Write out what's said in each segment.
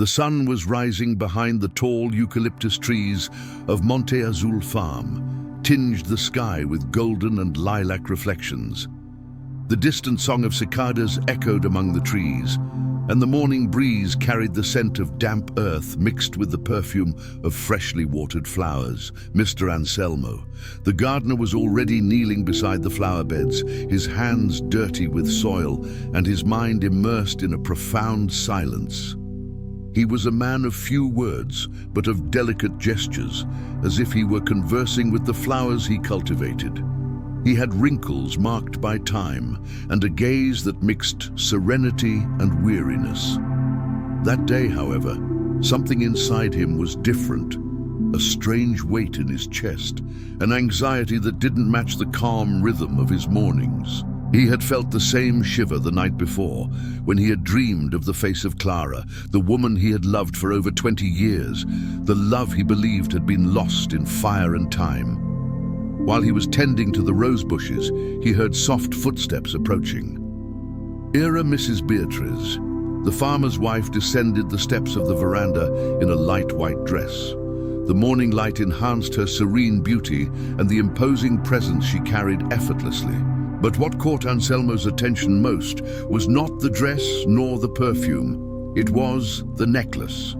The sun was rising behind the tall eucalyptus trees of Monte Azul Farm, tinged the sky with golden and lilac reflections. The distant song of cicadas echoed among the trees, and the morning breeze carried the scent of damp earth mixed with the perfume of freshly watered flowers. Mr. Anselmo, the gardener, was already kneeling beside the flower beds, his hands dirty with soil and his mind immersed in a profound silence. He was a man of few words, but of delicate gestures, as if he were conversing with the flowers he cultivated. He had wrinkles marked by time and a gaze that mixed serenity and weariness. That day, however, something inside him was different. A strange weight in his chest, an anxiety that didn't match the calm rhythm of his mornings. He had felt the same shiver the night before, when he had dreamed of the face of Clara, the woman he had loved for over 20 years, the love he believed had been lost in fire and time. While he was tending to the rose bushes, he heard soft footsteps approaching. Era Mrs. Beatrice, the farmer's wife, descended the steps of the veranda in a light white dress. The morning light enhanced her serene beauty, and the imposing presence she carried effortlessly. But what caught Anselmo's attention most was not the dress nor the perfume. It was the necklace.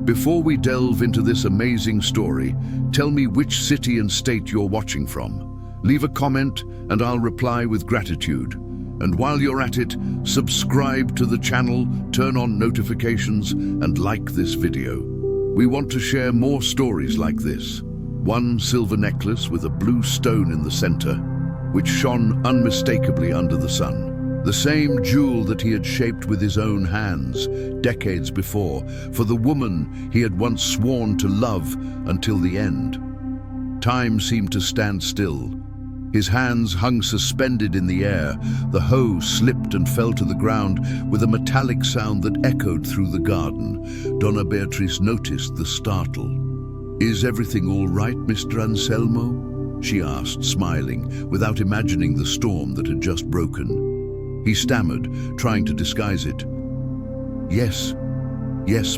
Before we delve into this amazing story, tell me which city and state you're watching from. Leave a comment and I'll reply with gratitude. And while you're at it, subscribe to the channel, turn on notifications, and like this video. We want to share more stories like this. One silver necklace with a blue stone in the center, which shone unmistakably under the sun. The same jewel that he had shaped with his own hands decades before, for the woman he had once sworn to love until the end. Time seemed to stand still. His hands hung suspended in the air. The hoe slipped and fell to the ground with a metallic sound that echoed through the garden. Donna Beatrice noticed the startle. "Is everything all right, Mr. Anselmo?" she asked, smiling, without imagining the storm that had just broken. He stammered, trying to disguise it. Yes,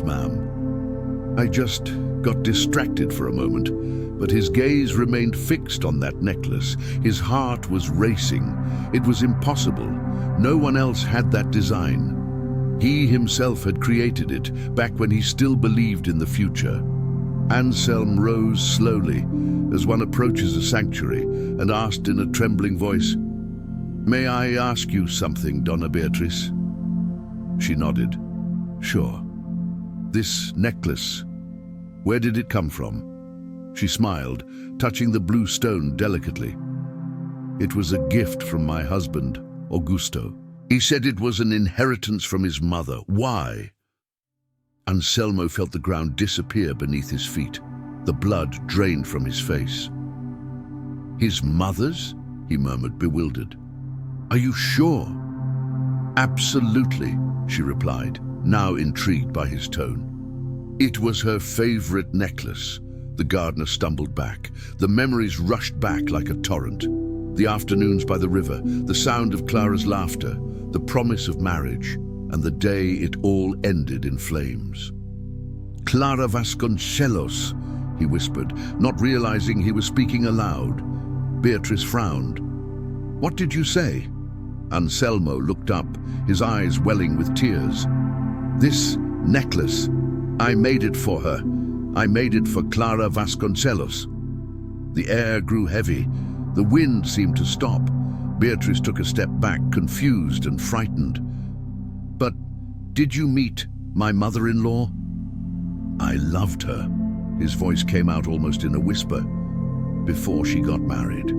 ma'am. I just got distracted for a moment," but his gaze remained fixed on that necklace. His heart was racing. It was impossible. No one else had that design. He himself had created it, back when he still believed in the future. Anselm rose slowly, as one approaches a sanctuary, and asked in a trembling voice, "May I ask you something, Donna Beatrice?" She nodded. "Sure. This necklace, where did it come from?" She smiled, touching the blue stone delicately. "It was a gift from my husband, Augusto. He said it was an inheritance from his mother. Why?" Anselmo felt the ground disappear beneath his feet. The blood drained from his face. "His mother's?" he murmured, bewildered. "Are you sure?" "Absolutely," she replied, now intrigued by his tone. "It was her favorite necklace." The gardener stumbled back. The memories rushed back like a torrent. The afternoons by the river, the sound of Clara's laughter, the promise of marriage, and the day it all ended in flames. "Clara Vasconcelos," he whispered, not realizing he was speaking aloud. Beatrice frowned. "What did you say?" Anselmo looked up, his eyes welling with tears. "This necklace, I made it for her. I made it for Clara Vasconcelos." The air grew heavy. The wind seemed to stop. Beatrice took a step back, confused and frightened. "But did you meet my mother-in-law?" "I loved her," his voice came out almost in a whisper, "before she got married."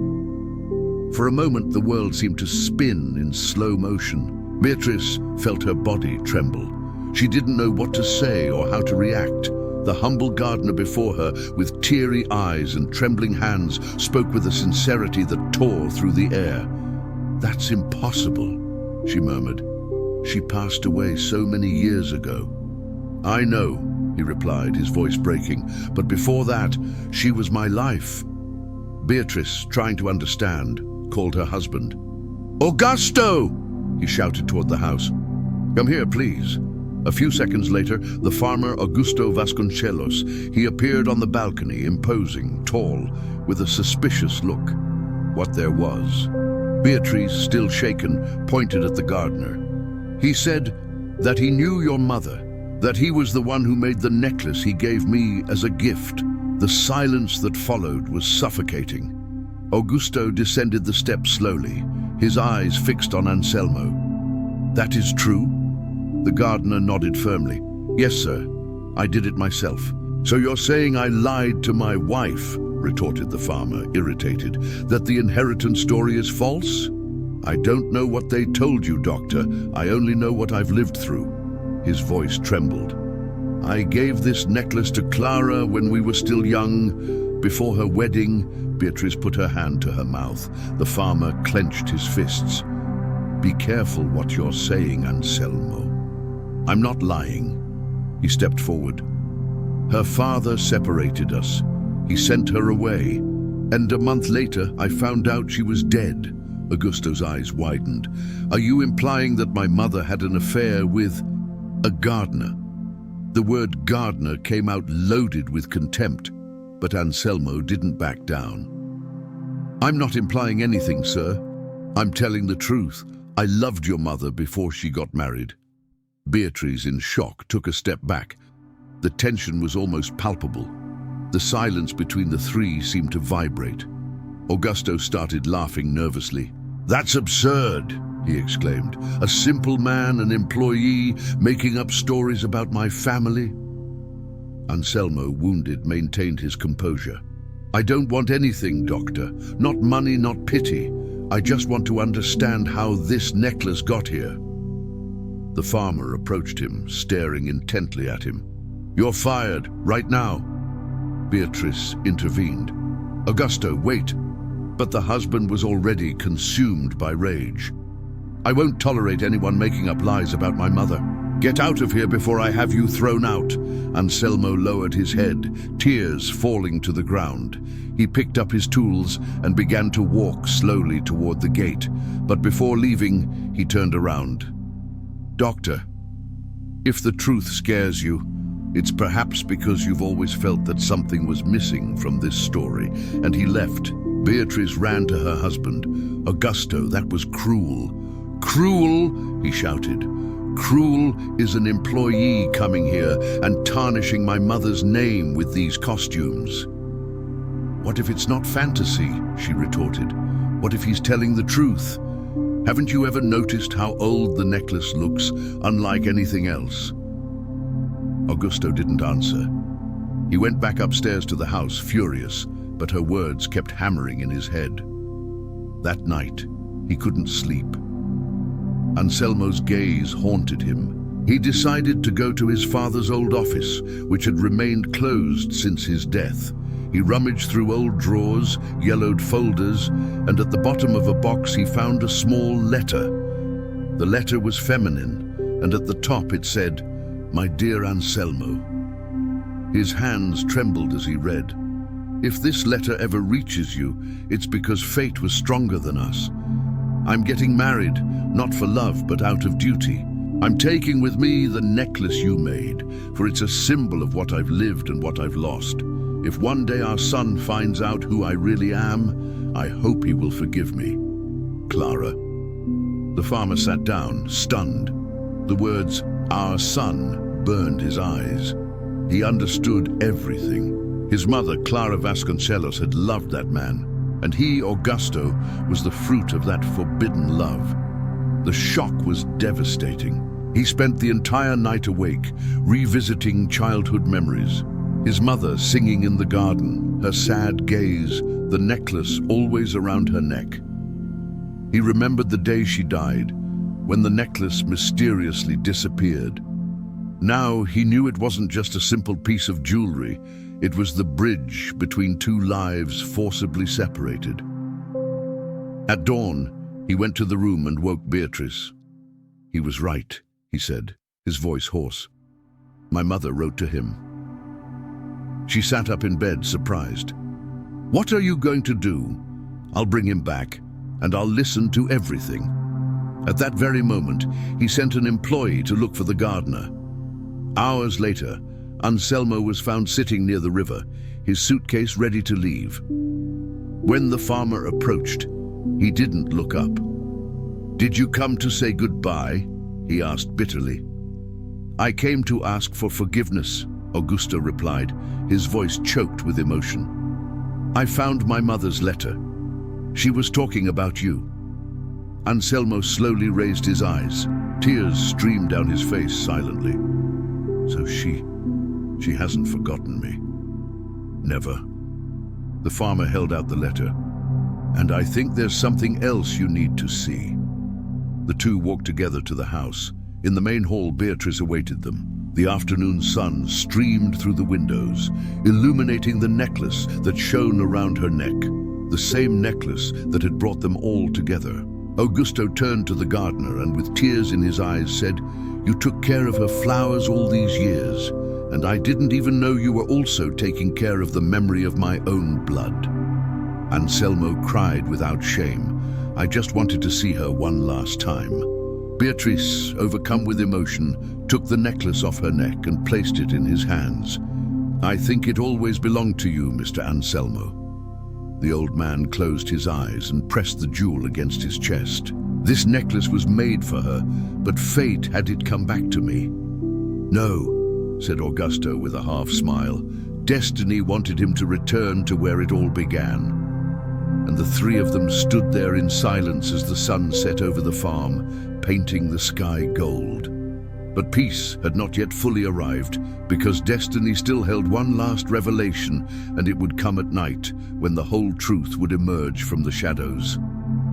For a moment, the world seemed to spin in slow motion. Beatrice felt her body tremble. She didn't know what to say or how to react. The humble gardener before her, with teary eyes and trembling hands, spoke with a sincerity that tore through the air. "That's impossible," she murmured. "She passed away so many years ago." "I know," he replied, his voice breaking, "but before that, she was my life." Beatrice, trying to understand, called her husband. "Augusto!" he shouted toward the house. "Come here, please." A few seconds later, the farmer Augusto Vasconcelos, he appeared on the balcony, imposing, tall, with a suspicious look. What there was. Beatrice, still shaken, pointed at the gardener. He said that he knew your mother, that he was the one who made the necklace he gave me as a gift. The silence that followed was suffocating. Augusto descended the steps slowly, his eyes fixed on Anselmo. That is true? The gardener nodded firmly. Yes, sir. I did it myself. So you're saying I lied to my wife, retorted the farmer, irritated, that the inheritance story is false? I don't know what they told you, doctor. I only know what I've lived through. His voice trembled. I gave this necklace to Clara when we were still young. Before her wedding, Beatrice put her hand to her mouth. The farmer clenched his fists. Be careful what you're saying, Anselmo. I'm not lying. He stepped forward. Her father separated us. He sent her away. And a month later, I found out she was dead. Augusto's eyes widened. Are you implying that my mother had an affair with a gardener? The word gardener came out loaded with contempt, but Anselmo didn't back down. I'm not implying anything, sir. I'm telling the truth. I loved your mother before she got married. Beatrice, in shock, took a step back. The tension was almost palpable. The silence between the three seemed to vibrate. Augusto started laughing nervously. That's absurd, he exclaimed. A simple man, an employee, making up stories about my family? Anselmo, wounded, maintained his composure. I don't want anything, doctor. Not money, not pity. I just want to understand how this necklace got here. The farmer approached him, staring intently at him. You're fired, right now. Beatrice intervened. Augusto, wait. But the husband was already consumed by rage. I won't tolerate anyone making up lies about my mother. Get out of here before I have you thrown out. Anselmo lowered his head, tears falling to the ground. He picked up his tools and began to walk slowly toward the gate. But before leaving, he turned around. Doctor, if the truth scares you, it's perhaps because you've always felt that something was missing from this story. And he left. Beatrice ran to her husband. Augusto, that was cruel. Cruel, he shouted. Cruel is an employee coming here and tarnishing my mother's name with these costumes. What if it's not fantasy? She retorted. What if he's telling the truth? Haven't you ever noticed how old the necklace looks, unlike anything else? Augusto didn't answer. He went back upstairs to the house, furious, but her words kept hammering in his head. That night, he couldn't sleep. Anselmo's gaze haunted him. He decided to go to his father's old office, which had remained closed since his death. He rummaged through old drawers, yellowed folders, and at the bottom of a box he found a small letter. The letter was feminine, and at the top it said, My dear Anselmo. His hands trembled as he read. If this letter ever reaches you, it's because fate was stronger than us. I'm getting married, not for love, but out of duty. I'm taking with me the necklace you made, for it's a symbol of what I've lived and what I've lost. If one day our son finds out who I really am, I hope he will forgive me. Clara. The farmer sat down, stunned. The words, our son, burned his eyes. He understood everything. His mother, Clara Vasconcelos, had loved that man, and he, Augusto, was the fruit of that forbidden love. The shock was devastating. He spent the entire night awake, revisiting childhood memories. His mother singing in the garden, her sad gaze, the necklace always around her neck. He remembered the day she died, when the necklace mysteriously disappeared. Now he knew it wasn't just a simple piece of jewelry. It was the bridge between two lives forcibly separated. At dawn, he went to the room and woke Beatrice. He was right, he said, his voice hoarse. My mother wrote to him. She sat up in bed, surprised. What are you going to do? I'll bring him back, and I'll listen to everything. At that very moment, he sent an employee to look for the gardener. Hours later, Anselmo was found sitting near the river, his suitcase ready to leave. When the farmer approached, he didn't look up. "Did you come to say goodbye?" he asked bitterly. "I came to ask for forgiveness," Augusto replied, his voice choked with emotion. "I found my mother's letter. She was talking about you." Anselmo slowly raised his eyes. Tears streamed down his face silently. "So she hasn't forgotten me." "Never." The farmer held out the letter. "And I think there's something else you need to see." The two walked together to the house. In the main hall, Beatrice awaited them. The afternoon sun streamed through the windows, illuminating the necklace that shone around her neck, the same necklace that had brought them all together. Augusto turned to the gardener and with tears in his eyes said, "You took care of her flowers all these years, and I didn't even know you were also taking care of the memory of my own blood." Anselmo cried without shame. "I just wanted to see her one last time." Beatrice, overcome with emotion, took the necklace off her neck and placed it in his hands. "I think it always belonged to you, Mr. Anselmo." The old man closed his eyes and pressed the jewel against his chest. "This necklace was made for her, but fate had it come back to me." "No," said Augusto with a half smile. "Destiny wanted him to return to where it all began." And the three of them stood there in silence as the sun set over the farm, painting the sky gold. But peace had not yet fully arrived, because destiny still held one last revelation, and it would come at night, when the whole truth would emerge from the shadows.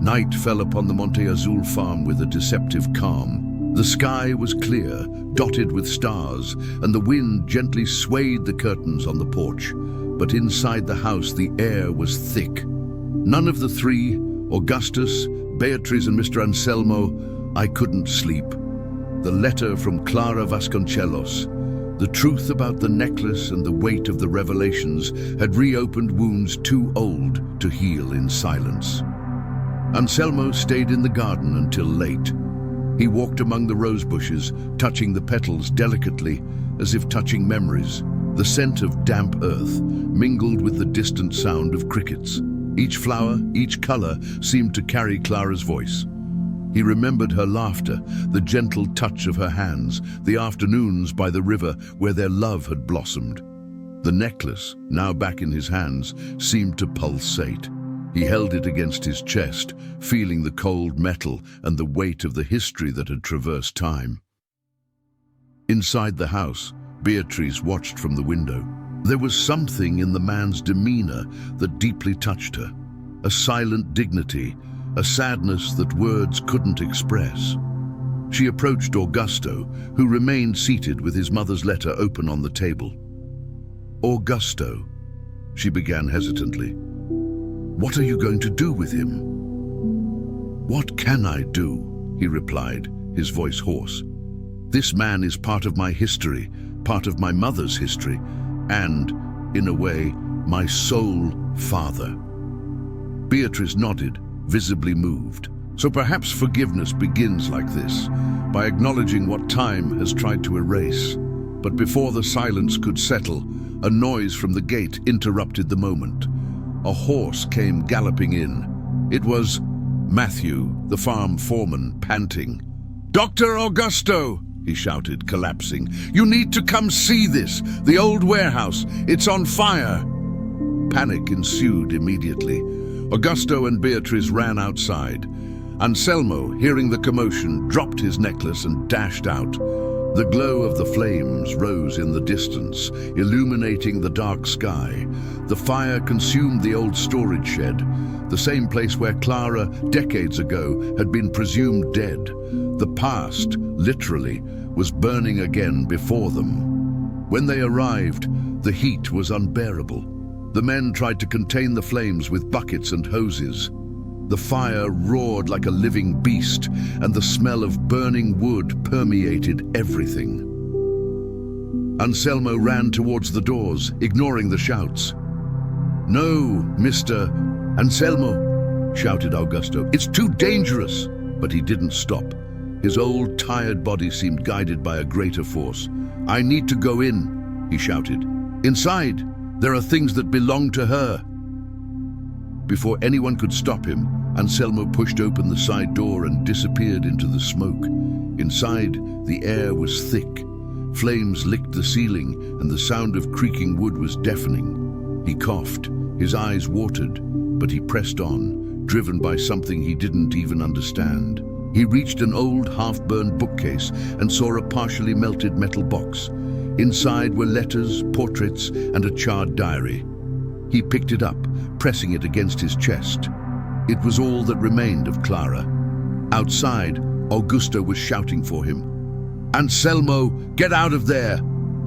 Night fell upon the Monte Azul farm with a deceptive calm. The sky was clear, dotted with stars, and the wind gently swayed the curtains on the porch. But inside the house the air was thick. None of the three, Augustus, Beatrice and Mr. Anselmo, I couldn't sleep. The letter from Clara Vasconcelos, the truth about the necklace and the weight of the revelations had reopened wounds too old to heal in silence. Anselmo stayed in the garden until late. He walked among the rose bushes, touching the petals delicately, as if touching memories. The scent of damp earth mingled with the distant sound of crickets. Each flower, each color seemed to carry Clara's voice. He remembered her laughter, the gentle touch of her hands, the afternoons by the river where their love had blossomed. The necklace, now back in his hands, seemed to pulsate. He held it against his chest, feeling the cold metal and the weight of the history that had traversed time. Inside the house, Beatrice watched from the window. There was something in the man's demeanor that deeply touched her, a silent dignity, a sadness that words couldn't express. She approached Augusto, who remained seated with his mother's letter open on the table. "Augusto," she began hesitantly, "what are you going to do with him?" "What can I do?" he replied, his voice hoarse. "This man is part of my history, part of my mother's history, and, in a way, my sole father." Beatrice nodded, visibly moved. "So perhaps forgiveness begins like this, by acknowledging what time has tried to erase." But before the silence could settle, a noise from the gate interrupted the moment. A horse came galloping in. It was Matthew, the farm foreman, panting. "Dr. Augusto!" he shouted, collapsing. "You need to come see this! The old warehouse! It's on fire!" Panic ensued immediately. Augusto and Beatrice ran outside. Anselmo, hearing the commotion, dropped his necklace and dashed out. The glow of the flames rose in the distance, illuminating the dark sky. The fire consumed the old storage shed, the same place where Clara, decades ago, had been presumed dead. The past, literally, was burning again before them. When they arrived, the heat was unbearable. The men tried to contain the flames with buckets and hoses. The fire roared like a living beast, and the smell of burning wood permeated everything. Anselmo ran towards the doors, ignoring the shouts. "No, Mr. Anselmo," shouted Augusto. "It's too dangerous." But he didn't stop. His old, tired body seemed guided by a greater force. "I need to go in," he shouted. "Inside, there are things that belong to her." Before anyone could stop him, Anselmo pushed open the side door and disappeared into the smoke. Inside, the air was thick. Flames licked the ceiling, and the sound of creaking wood was deafening. He coughed, his eyes watered, but he pressed on, driven by something he didn't even understand. He reached an old, half-burned bookcase and saw a partially melted metal box. Inside were letters, portraits, and a charred diary. He picked it up, pressing it against his chest. It was all that remained of Clara. Outside, Augusto was shouting for him. "Anselmo, get out of there!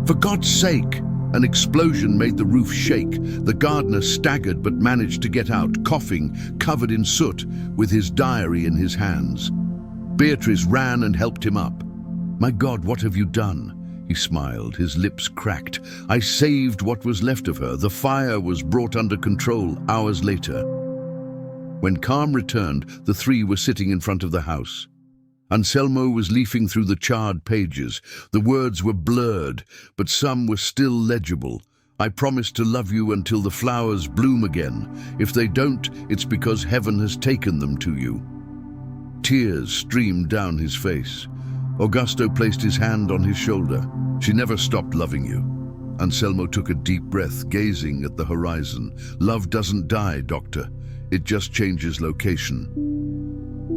For God's sake!" An explosion made the roof shake. The gardener staggered but managed to get out, coughing, covered in soot, with his diary in his hands. Beatrice ran and helped him up. "My God, what have you done?" He smiled, his lips cracked. "I saved what was left of her. The fire was brought under control hours later." When calm returned, the three were sitting in front of the house. Anselmo was leafing through the charred pages. The words were blurred, but some were still legible. "I promise to love you until the flowers bloom again. If they don't, it's because heaven has taken them to you." Tears streamed down his face. Augusto placed his hand on his shoulder. "She never stopped loving you." Anselmo took a deep breath, gazing at the horizon. "Love doesn't die, Doctor. It just changes location."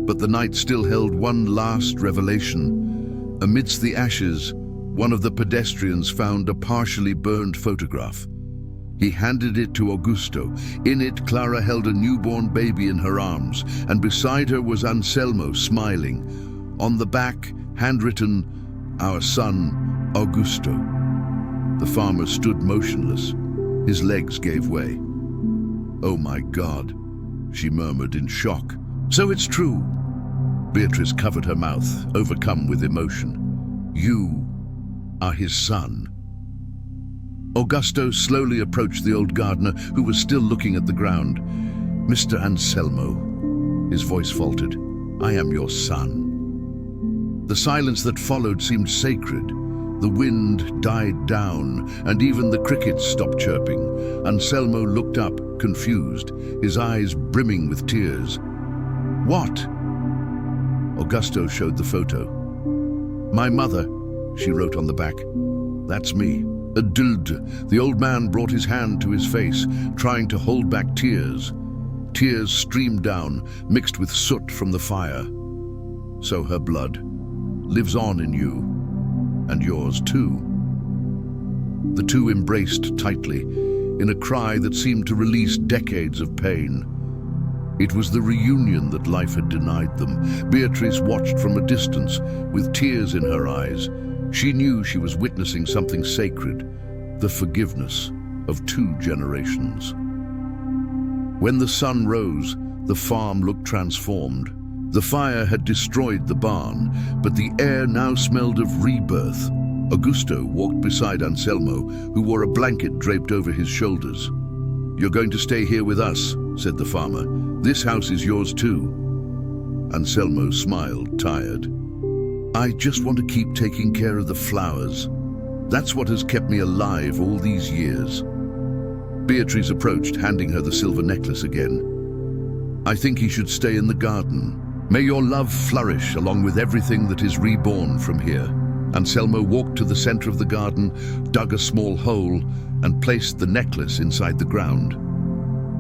But the night still held one last revelation. Amidst the ashes, one of the pedestrians found a partially burned photograph. He handed it to Augusto. In it, Clara held a newborn baby in her arms, and beside her was Anselmo, smiling. On the back, handwritten, "Our son, Augusto." The farmer stood motionless. His legs gave way. "Oh my God," she murmured in shock. "So it's true." Beatrice covered her mouth, overcome with emotion. "You are his son." Augusto slowly approached the old gardener, who was still looking at the ground. "Mr. Anselmo," his voice faltered, "I am your son." The silence that followed seemed sacred. The wind died down, and even the crickets stopped chirping. Anselmo looked up, confused, his eyes brimming with tears. "What?" Augusto showed the photo. "My mother," she wrote on the back. "That's me." Adult. The old man brought his hand to his face, trying to hold back tears. Tears streamed down, mixed with soot from the fire. "So her blood lives on in you, and yours too." The two embraced tightly, in a cry that seemed to release decades of pain. It was the reunion that life had denied them. Beatrice watched from a distance, with tears in her eyes. She knew she was witnessing something sacred, the forgiveness of two generations. When the sun rose, the farm looked transformed. The fire had destroyed the barn, but the air now smelled of rebirth. Augusto walked beside Anselmo, who wore a blanket draped over his shoulders. "You're going to stay here with us," said the farmer. "This house is yours too." Anselmo smiled, tired. "I just want to keep taking care of the flowers. That's what has kept me alive all these years." Beatrice approached, handing her the silver necklace again. "I think he should stay in the garden. May your love flourish along with everything that is reborn from here." Anselmo walked to the center of the garden, dug a small hole, and placed the necklace inside the ground.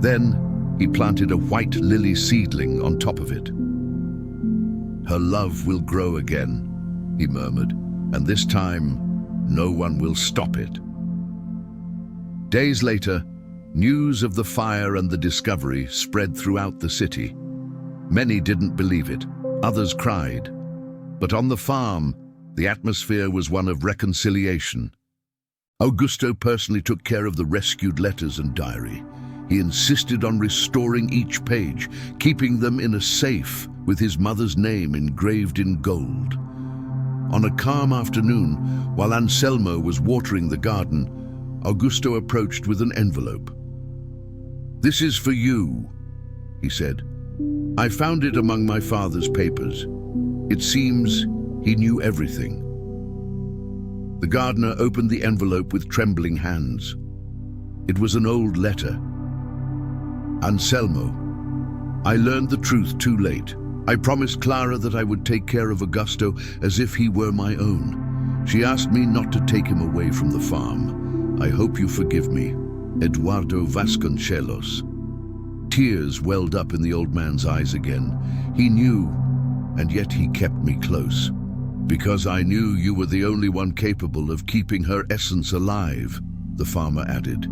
Then he planted a white lily seedling on top of it. "Her love will grow again," he murmured, "and this time, no one will stop it." Days later, news of the fire and the discovery spread throughout the city. Many didn't believe it, others cried. But on the farm, the atmosphere was one of reconciliation. Augusto personally took care of the rescued letters and diary. He insisted on restoring each page, keeping them in a safe with his mother's name engraved in gold. On a calm afternoon, while Anselmo was watering the garden, Augusto approached with an envelope. "This is for you," he said. "I found it among my father's papers. It seems he knew everything." The gardener opened the envelope with trembling hands. It was an old letter. Anselmo, I learned the truth too late. I promised Clara that I would take care of Augusto as if he were my own. She asked me not to take him away from the farm. I hope you forgive me. Eduardo Vasconcelos. Tears welled up in the old man's eyes again. He knew, and yet he kept me close. Because I knew you were the only one capable of keeping her essence alive, the farmer added.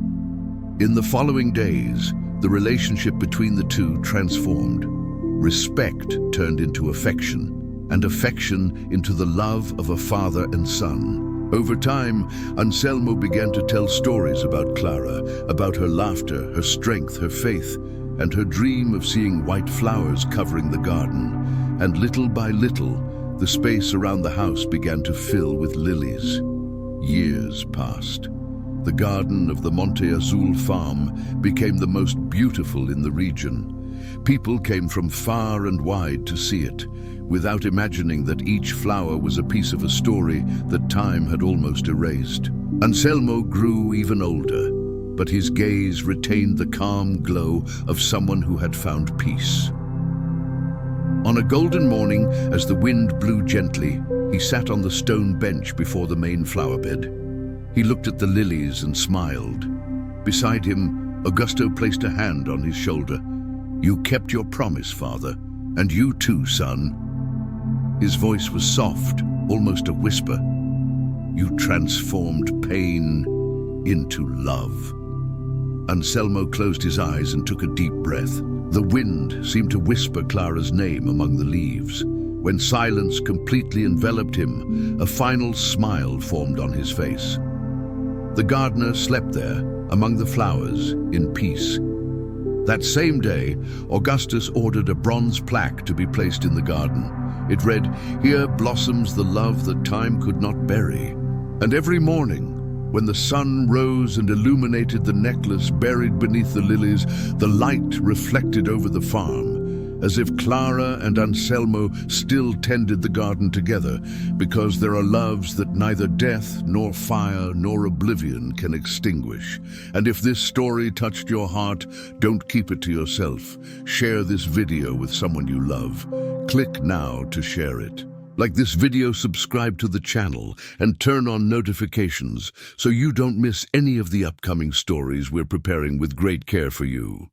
In the following days, the relationship between the two transformed. Respect turned into affection, and affection into the love of a father and son. Over time, Anselmo began to tell stories about Clara, about her laughter, her strength, her faith, and her dream of seeing white flowers covering the garden. And little by little, the space around the house began to fill with lilies. Years passed. The garden of the Monte Azul farm became the most beautiful in the region. People came from far and wide to see it, without imagining that each flower was a piece of a story that time had almost erased. Anselmo grew even older, but his gaze retained the calm glow of someone who had found peace. On a golden morning, as the wind blew gently, he sat on the stone bench before the main flower bed. He looked at the lilies and smiled. Beside him, Augusto placed a hand on his shoulder. You kept your promise, father, and you too, son. His voice was soft, almost a whisper. You transformed pain into love. Anselmo closed his eyes and took a deep breath. The wind seemed to whisper Clara's name among the leaves. When silence completely enveloped him, a final smile formed on his face. The gardener slept there, among the flowers, in peace. That same day, Augustus ordered a bronze plaque to be placed in the garden. It read, "Here blossoms the love that time could not bury." And every morning, when the sun rose and illuminated the necklace buried beneath the lilies, the light reflected over the farm, as if Clara and Anselmo still tended the garden together, because there are loves that neither death, nor fire, nor oblivion can extinguish. And if this story touched your heart, don't keep it to yourself. Share this video with someone you love. Click now to share it. Like this video, subscribe to the channel and turn on notifications so you don't miss any of the upcoming stories we're preparing with great care for you.